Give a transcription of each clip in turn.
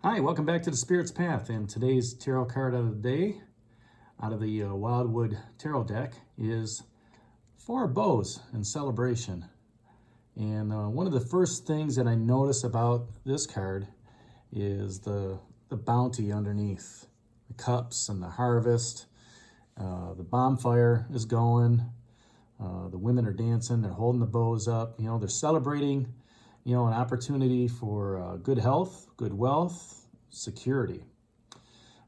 Hi, welcome back to the Spirit's Path, and today's tarot card of the day out of the Wildwood Tarot deck is Four of Bows in Celebration. And one of the first things that I notice about this card is the bounty underneath. The cups and the harvest. The bonfire is going. The women are dancing, they're holding the bows up. You know, they're celebrating, an opportunity for good health, good wealth, security.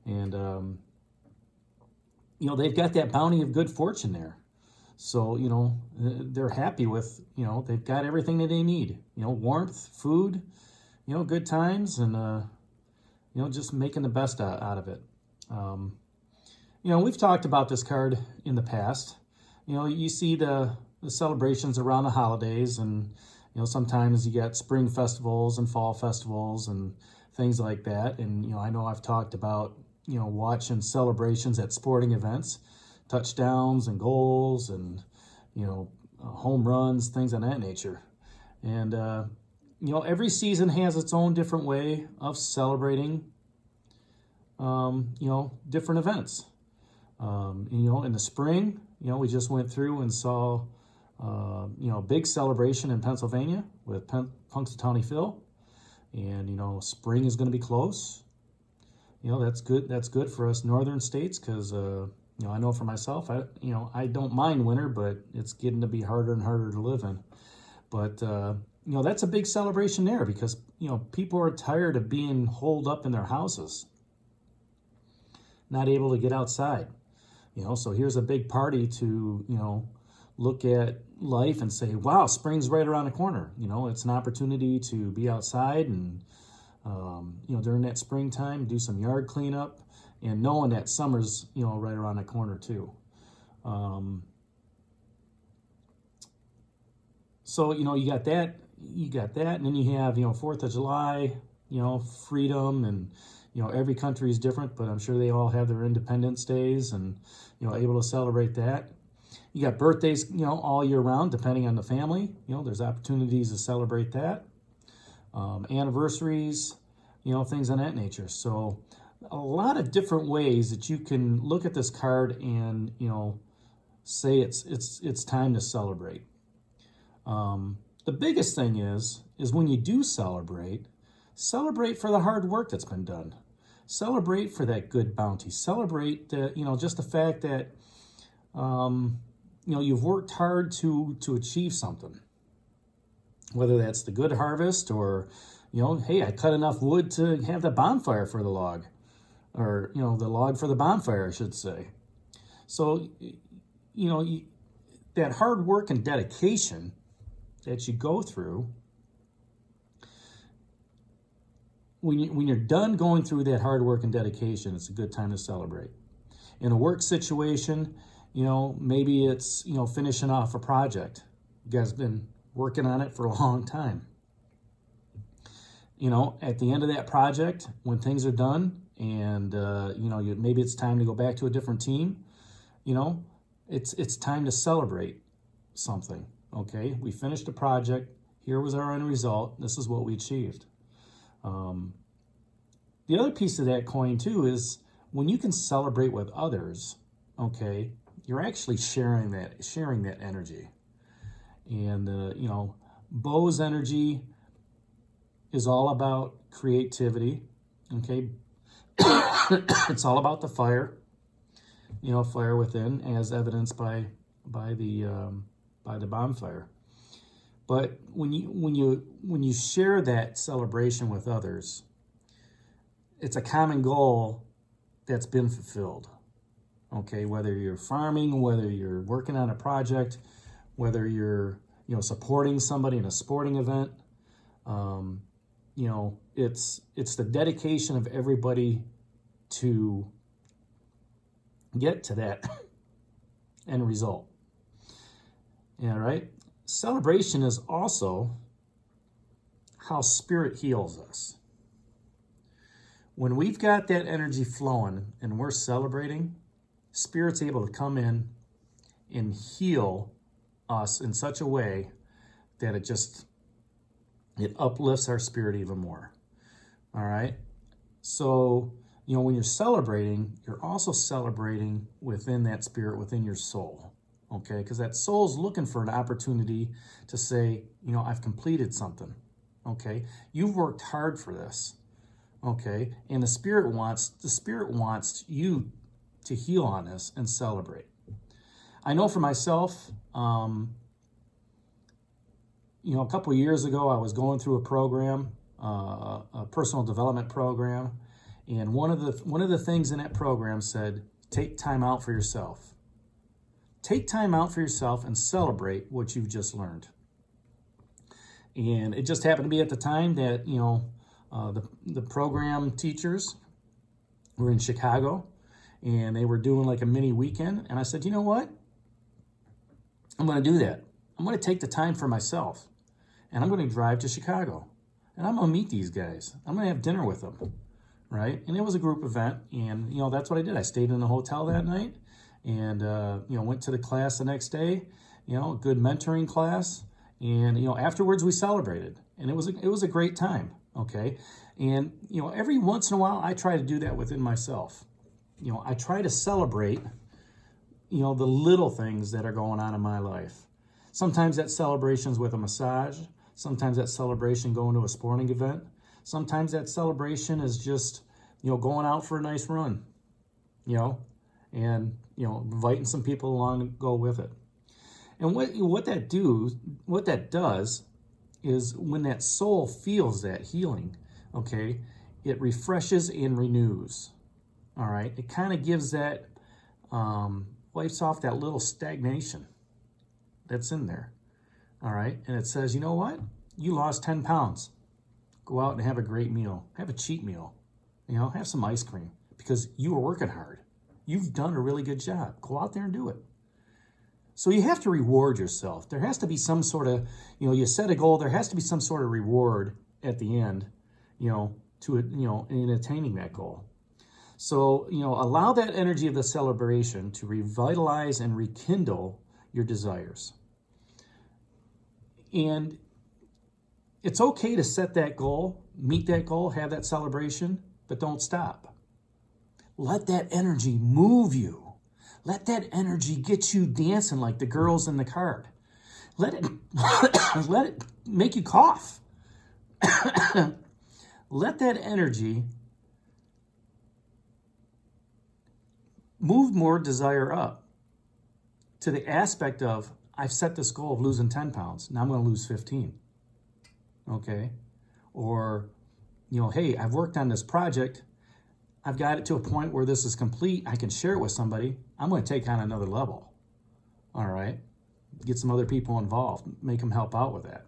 And, they've got that bounty of good fortune there. So, they're happy with, they've got everything that they need, warmth, food, good times, and, just making the best out of it. We've talked about this card in the past. You see the celebrations around the holidays, and, sometimes you get spring festivals and fall festivals and things like that. And, I know I've talked about, watching celebrations at sporting events, touchdowns and goals and, home runs, things of that nature. And, every season has its own different way of celebrating, different events. In the spring, we just went through and saw, a big celebration in Pennsylvania with Punxsutawney Phil. And, spring is going to be close. That's good. That's good for us northern states because, I know for myself, I don't mind winter, but it's getting to be harder and harder to live in. But, that's a big celebration there because, people are tired of being holed up in their houses, not able to get outside. So here's a big party to, look at life and say, wow, spring's right around the corner. It's an opportunity to be outside and, during that springtime, do some yard cleanup and knowing that summer's, right around the corner too. So, you got that, and then you have, 4th of July, freedom, and, every country is different, but I'm sure they all have their Independence Days and, able to celebrate that. You got birthdays, all year round, depending on the family. There's opportunities to celebrate that. Anniversaries, things of that nature. So a lot of different ways that you can look at this card and, say it's time to celebrate. The biggest thing is when you do celebrate for the hard work that's been done. Celebrate for that good bounty. Celebrate that, just the fact that, you've worked hard to achieve something. Whether that's the good harvest or, hey, I cut enough wood to have the bonfire for the log. Or, the log for the bonfire, I should say. So, that hard work and dedication that you go through, when you're done going through that hard work and dedication, it's a good time to celebrate. In a work situation, maybe it's, finishing off a project. You guys have been working on it for a long time. At the end of that project, when things are done and, maybe it's time to go back to a different team, it's time to celebrate something, okay? We finished a project. Here was our end result. This is what we achieved. The other piece of that coin, too, is when you can celebrate with others, okay, you're actually sharing that energy. And, Bow's energy is all about creativity, okay? It's all about the fire, fire within, as evidenced by the bonfire. But when you share that celebration with others, it's a common goal that's been fulfilled. Okay, whether you're farming, whether you're working on a project, whether you're, supporting somebody in a sporting event, it's the dedication of everybody to get to that end result. Yeah, right? Celebration is also how spirit heals us. When we've got that energy flowing and we're celebrating, Spirit's able to come in and heal us in such a way that it uplifts our spirit even more. All right? So, when you're celebrating, you're also celebrating within that spirit, within your soul, okay? Because that soul's looking for an opportunity to say, I've completed something, okay? You've worked hard for this, okay? And the spirit wants you to heal on this and celebrate. I know for myself, a couple of years ago, I was going through a program, a personal development program, and one of the things in that program said, take time out for yourself. Take time out for yourself and celebrate what you've just learned. And it just happened to be at the time that, the program teachers were in Chicago, and they were doing like a mini weekend. And I said, you know what? I'm going to do that. I'm going to take the time for myself, and I'm going to drive to Chicago, and I'm going to meet these guys. I'm going to have dinner with them, right? And it was a group event, and, that's what I did. I stayed in the hotel that night, and, went to the class the next day, a good mentoring class. And, afterwards we celebrated, and it was a great time, okay? And, every once in a while I try to do that within myself. I try to celebrate, the little things that are going on in my life. Sometimes that celebration's with a massage. Sometimes that celebration going to a sporting event. Sometimes that celebration is just, going out for a nice run, and, inviting some people along to go with it. And what that does is when that soul feels that healing, okay, it refreshes and renews, all right? It kind of gives that, wipes off that little stagnation that's in there, all right? And it says, you know what? You lost 10 pounds. Go out and have a great meal. Have a cheat meal. Have some ice cream because you were working hard. You've done a really good job. Go out there and do it. So you have to reward yourself. There has to be some sort of, you set a goal, there has to be some sort of reward at the end, in attaining that goal. So, allow that energy of the celebration to revitalize and rekindle your desires. And it's okay to set that goal, meet that goal, have that celebration, but don't stop. Let that energy move you. Let that energy get you dancing like the girls in the card. Let it make you cough. Let that energy move more desire up to the aspect of, I've set this goal of losing 10 pounds. Now I'm going to lose 15. Okay? Or, hey, I've worked on this project. I've got it to a point where this is complete. I can share it with somebody. I'm going to take on another level. All right? Get some other people involved. Make them help out with that.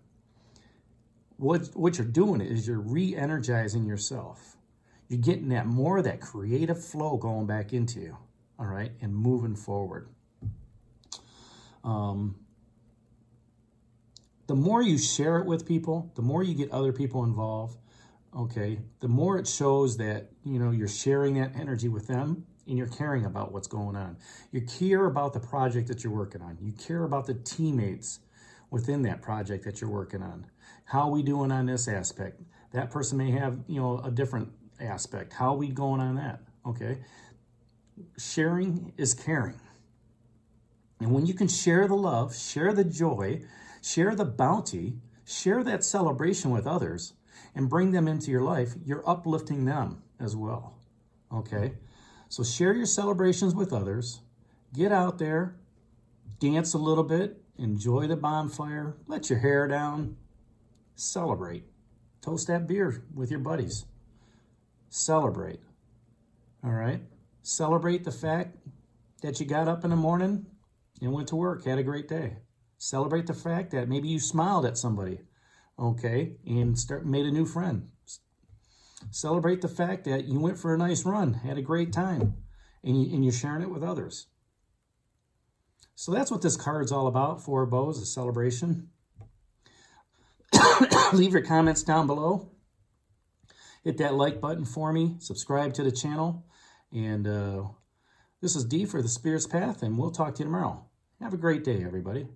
What you're doing is you're re-energizing yourself. You're getting more of that creative flow going back into you. All right? And moving forward. The more you share it with people, the more you get other people involved, okay, the more it shows that, you're sharing that energy with them and you're caring about what's going on. You care about the project that you're working on. You care about the teammates within that project that you're working on. How are we doing on this aspect? That person may have, a different aspect. How are we going on that? Okay. Sharing is caring. And when you can share the love, share the joy, share the bounty, share that celebration with others, and bring them into your life, you're uplifting them as well, okay? So share your celebrations with others. Get out there, dance a little bit, enjoy the bonfire, let your hair down, celebrate. Toast that beer with your buddies. Celebrate, all right? Celebrate the fact that you got up in the morning and went to work, had a great day. Celebrate the fact that maybe you smiled at somebody, okay, and made a new friend. Celebrate the fact that you went for a nice run, had a great time, and you're sharing it with others. So that's what this card's all about, Four of Bows, a celebration. Leave your comments down below. Hit that like button for me. Subscribe to the channel. And this is D for the Spirit's Path, and we'll talk to you tomorrow. Have a great day, everybody.